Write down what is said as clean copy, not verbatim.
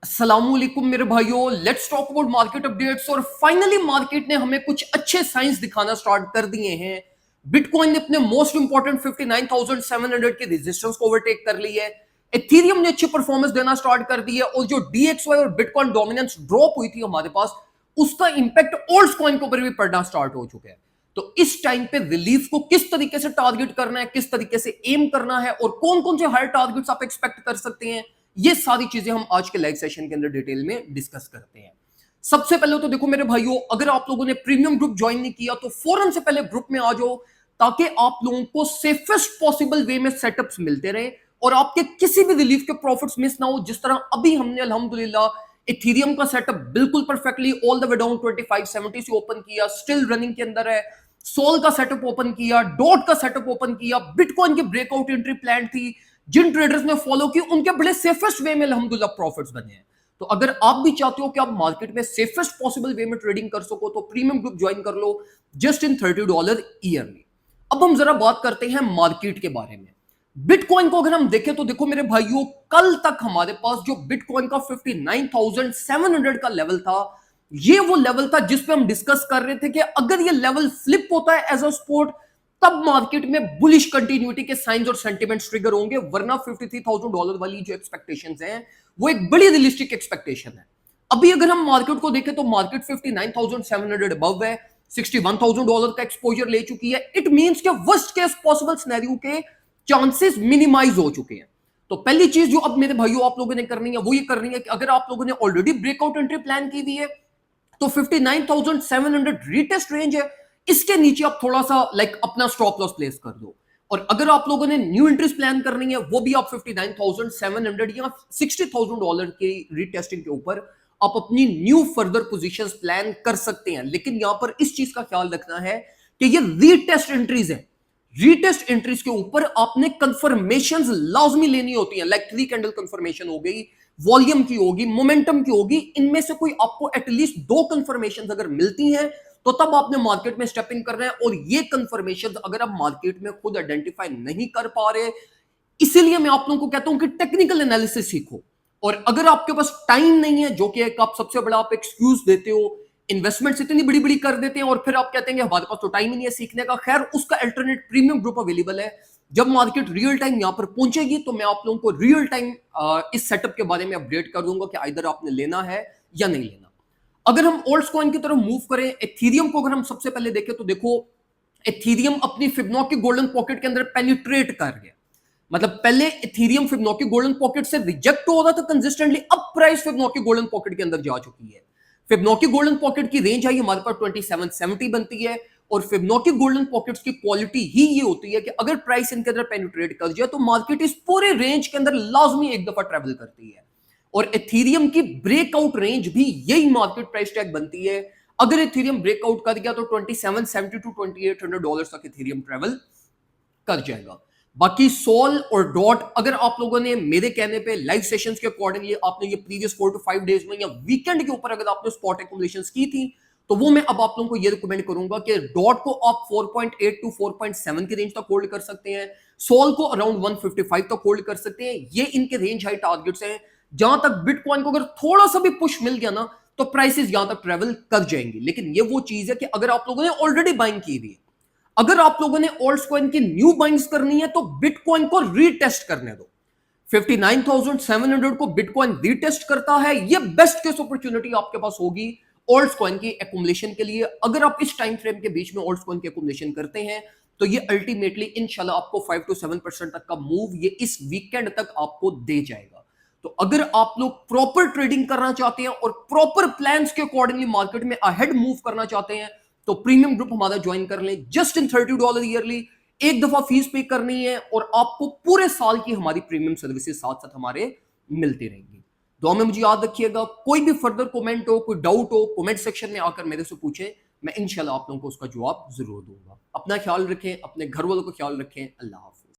अस्सलामुअलैकुम मेरे भाइयों, let's talk about market updates. और फाइनली मार्केट ने हमें कुछ अच्छे साइंस दिखाना स्टार्ट कर दिए हैं। बिटकॉइन ने अपने मोस्ट इंपॉर्टेंट 59,700 के रेजिस्टेंस को ओवरटेक कर ली है। एथेरियम ने अच्छी परफॉर्मेंस देना स्टार्ट कर दी है और जो डीएक्सवाई और बिटकॉइन डोमिनेंस ड्रॉप हुई थी हमारे पास, उसका इंपैक्ट ओल्ड कॉइन के ऊपर भी पड़ना स्टार्ट हो चुका है। तो इस टाइम पे रिलीफ को किस तरीके से टारगेट करना है, किस तरीके से एम करना है और कौन कौन से हायर टारगेट्स आप एक्सपेक्ट कर सकते हैं, ये सारी चीजें हम आज के लाइव सेशन के अंदर डिटेल में डिस्कस करते हैं। सबसे पहले तो देखो मेरे भाइयों, अगर आप लोगों ने प्रीमियम ग्रुप ज्वाइन नहीं किया तो फौरन से पहले ग्रुप में आ जाओ, ताकि आप लोगों को सेफेस्ट पॉसिबल वे में सेटअप्स मिलते रहे और आपके किसी भी रिलीफ के प्रॉफिट्स मिस ना हो। जिस तरह अभी हमने अल्हम्दुलिल्लाह इथेरियम का सेटअप बिल्कुल perfectly all the way down 2570 से ओपन किया, स्टिल रनिंग के अंदर है। सोल का सेटअप ओपन किया, डॉट का सेटअप ओपन किया, बिटकॉइन की ब्रेकआउट एंट्री प्लान थी, जिन ट्रेडर्स ने फॉलो की उनके बड़े सेफेस्ट वे में अल्हम्दुलिल्लाह प्रॉफिट्स बने हैं। तो अगर आप भी चाहते हो कि आप मार्केट में सेफेस्ट पॉसिबल वे में ट्रेडिंग कर सको तो प्रीमियम ग्रुप ज्वाइन कर लो, जस्ट इन $30 ईयरली। अब हम जरा बात करते हैं मार्केट के बारे में। बिटकॉइन को अगर हम देखें तो देखो मेरे भाइयों, कल तक हमारे पास जो बिटकॉइन का 59,700 का लेवल था, ये वो लेवल था जिस पे हम डिस्कस कर रहे थे कि अगर ये लेवल फ्लिप होता है एज अ स्पोर्ट, तब मार्केट में बुलिश कंटिन्यूटी के साइंस और सेंटिमेंट्स ट्रिगर होंगे, वरना $53,000 वाली जो एक्सपेक्टेशंस हैं वो एक बड़ी रियलिस्टिक एक्सपेक्टेशन है। अभी अगर हम मार्केट को देखें तो मार्केट 59,700 अबव है, $61,000 का एक्सपोजर ले चुकी है। इट मींस कि वर्स्ट केस पॉसिबल सिनेरियो के चांसेस मिनिमाइज हो चुके हैं। तो पहली चीज जो अब मेरे भाइयों आप लोगों ने करनी है वो ये करनी है कि अगर आप लोगों ने ऑलरेडी ब्रेकआउट एंट्री प्लान की हुई है तो 59,700 रीटेस्ट रेंज है, इसके नीचे आप थोड़ा सा अपना स्टॉप लॉस प्लेस कर दो। और अगर आप लोगों ने न्यू एंट्रीज प्लान करनी है वो भी आप 59,700 या $60,000 की रीटेस्टिंग के ऊपर आप अपनी न्यू फर्दर पोजीशंस प्लान कर सकते हैं। लेकिन यहां पर इस चीज का ख्याल रखना है कि ये रीटेस्ट एंट्रीज है। रीटेस्ट एंट्रीज के ऊपर आपने कंफर्मेशन लाजमी लेनी होती है, लाइक 3 कैंडल कंफर्मेशन हो गई, वॉल्यूम की होगी, मोमेंटम की होगी। इनमें से कोई आपको एटलीस्ट 2 कंफर्मेशन अगर मिलती हैं तो तब आपने मार्केट में स्टेप इन करना है। और ये कंफर्मेशन अगर आप मार्केट में खुद आइडेंटिफाई नहीं कर पा रहे, इसीलिए मैं आप लोगों को कहता हूं कि टेक्निकल एनालिसिस सीखो। और अगर आपके पास टाइम नहीं है, जो कि एक आप सबसे बड़ा आप एक्सक्यूज देते हो, इन्वेस्टमेंट्स इतनी बड़ी बड़ी कर देते हैं और फिर आप कहते हैं हमारे पास तो टाइम ही नहीं है सीखने का, खैर उसका अल्टरनेट प्रीमियम ग्रुप अवेलेबल है। जब मार्केट रियल टाइम यहां पर पहुंचेगी तो मैं आप लोगों को रियल टाइम इस सेटअप के बारे में अपडेट कर दूंगा कि इधर आपने लेना है या नहीं लेना। अगर हम ओल्ड कॉइन की तरफ मूव करें, एथेरियम को अगर हम सबसे पहले देखें तो देखो, एथेरियम अपनी फिबोनाची गोल्डन पॉकेट के अंदर पेनिट्रेट कर गया। मतलब पहले एथेरियम फिबोनाची गोल्डन पॉकेट से रिजेक्ट हो रहा था कंसिस्टेंटली, अब प्राइस फिबोनाची गोल्डन पॉकेट के अंदर जा चुकी है। फिबोनाची गोल्डन पॉकेट की रेंज आई हमारे पास 2770 बनती है। और फिबोनाची गोल्डन पॉकेट्स की क्वालिटी ही ये होती है कि अगर प्राइस इनके अंदर पेनिट्रेट कर जाए तो मार्केट इस पूरे रेंज के अंदर लाजमी एक दफा ट्रेवल करती है। और एथेरियम की ब्रेकआउट रेंज भी यही मार्केट प्राइस टैग बनती है। अगर एथेरियम ब्रेकआउट कर गया तो 2770 टू $2800 तक एथेरियम ट्रेवल कर जाएगा। बाकी सोल और डॉट, अगर आप लोगों ने मेरे कहने पे लाइव सेशंस के अकॉर्डिंगली आपने ये प्रीवियस 4 टू 5 डेज में या वीकेंड के ऊपर अगर आपने स्पॉट एक्युमुलेशंस की थी, तो वो मैं अब आप लोगों को ये रिकमेंड करूंगा कि डॉट को आप 4.8 टू 4.7 की रेंज तक होल्ड कर सकते हैं, सोल को अराउंड 155 तक होल्ड कर सकते हैं। ये इनके रेंज हाई टारगेट्स हैं। जहां तक बिटकॉइन को अगर थोड़ा सा भी पुश मिल गया ना तो प्राइसेस यहां तक ट्रेवल कर जाएंगी। लेकिन ये वो चीज है कि अगर आप लोगों ने ऑलरेडी बाइंग की हुई है, अगर आप लोगों ने ओल्ड कॉइन की न्यू बाइंग्स करनी है तो बिटकॉइन को रीटेस्ट करने दो। 59,700 को बिटकॉइन रीटेस्ट करता है, ये बेस्ट केस अपॉर्चुनिटी आपके पास होगी ओल्ड कॉइन की एक्युमुलेशन के लिए। अगर आप इस टाइम फ्रेम के बीच में ओल्ड कॉइन की एक्युमुलेशन करते हैं तो ये अल्टीमेटली इंशाल्लाह आपको 5 टू 7% तक का मूव ये इस वीकेंड तक आपको दे जाएगा। तो अगर आप लोग प्रॉपर ट्रेडिंग करना चाहते हैं और प्रॉपर प्लान्स के अकॉर्डिंगली मार्केट में अहेड मूव करना चाहते हैं तो प्रीमियम ग्रुप हमारा ज्वाइन कर लें, जस्ट इन $30 ईयरली। एक दफा फीस पे करनी है और आपको पूरे साल की हमारी प्रीमियम सर्विसेज साथ साथ हमारे मिलती रहेंगी। दुआ में मुझे याद रखिएगा, कोई भी फर्दर कमेंट हो, कोई डाउट हो, कमेंट सेक्शन में आकर मेरे से पूछें, मैं इंशाल्लाह आप लोगों को उसका जवाब जरूर दूंगा। अपना ख्याल रखें, अपने घर वालों का ख्याल रखें। अल्लाह हाफिज।